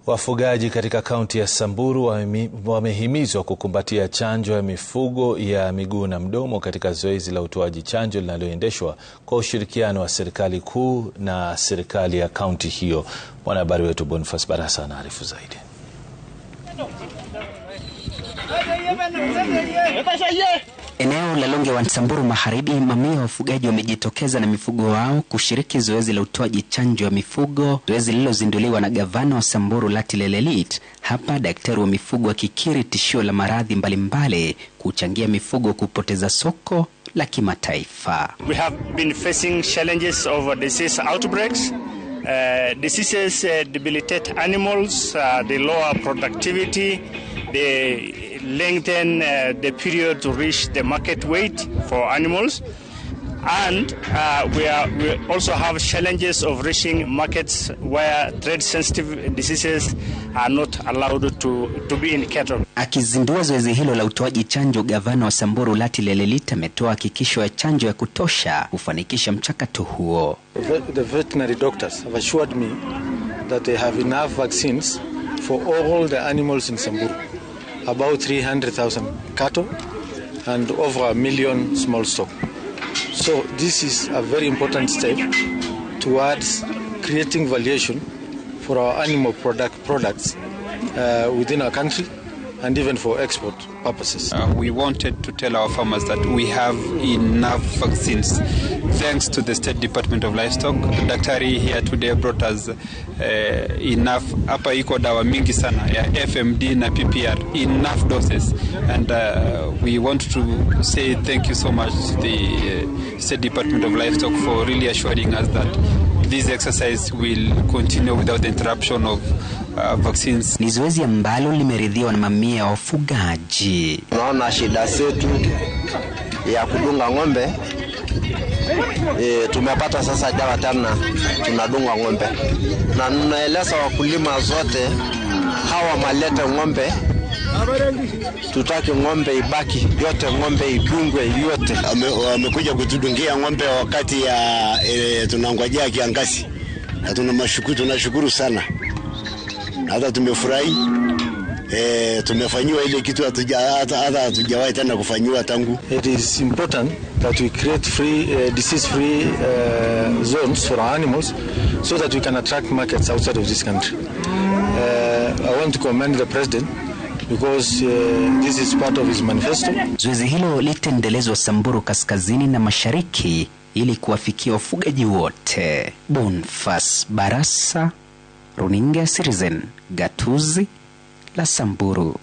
Wafugaji katika kaunti ya Samburu wamehimizwa kukumbatia chanjo ya mifugo ya miguu na mdomo katika zoezi la utoaji chanjo linaloendeshwa kwa ushirikiano wa serikali kuu na serikali ya kaunti hiyo. Mwanahabari wetu Boniface Barasa anaarifu zaidi. Eneo la Longewan Samburu Magharibi, mamia wafugaji wamejitokeza na mifugo wao kushiriki zoezi la utoaji chanjo ya mifugo, zoezi lililozinduliwa na gavana wa Samburu Lati Lelelit. Hapa daktari wa mifugo akikiri tishio la maradhi mbalimbali kuchangia mifugo kupoteza soko la kimataifa. We have been facing challenges of disease outbreaks. Diseases debilitate animals, they lower productivity, they lengthen the period to reach the market weight for animals, and we also have challenges of reaching markets where trade-sensitive diseases are not allowed to be in cattle. Akizindua zoezi hilo la utoaji chanjo, gavana wa Samburu Lati Lelelit ametoa hakikisho ya chanjo ya kutosha kufanikisha mchakato huo. The veterinary doctors have assured me that they have enough vaccines for all the animals in Samburu. About 300,000 cattle and over 1 million small stock. So this is a very important step towards creating valuation for our animal products within our country and even for export purposes. We wanted to tell our farmers that we have enough vaccines thanks to the State Department of Livestock. Daktari here today brought us enough. Hapa iko dawa mingi sana ya FMD na PPR, enough doses, and we want to say thank you so much to the State Department of Livestock for really assuring us that this exercise will continue without interruption of vaccines. Ni zoezi ambalo limeridhiwa na mamia ya wafugaji. Naona shida zetu ya kudunga ng'ombe tumepata sasa dawa tena tunadunga ng'ombe, na ninaeleza wakulima zote hawa malete ng'ombe, tutaki ng'ombe ibaki yote, ng'ombe idungwe yote. Wamekuja kutudungia ng'ombe wakati ya tunangojea kiangazi, na tunashukuru sana, hata tumefurahi. Tumefanyiwa ile kitu hatujawahi tena kufanywa tangu. It is important that we create disease free zones for our animals so that we can attract markets outside of this country. I want to commend the president because this is part of his manifesto. Zoezi hilo litaendelezwa Samburu kaskazini na mashariki ili kuwafikia wafugaji wote. Boniface Barasa, Runinga Citizen, gatuzi la Samburu.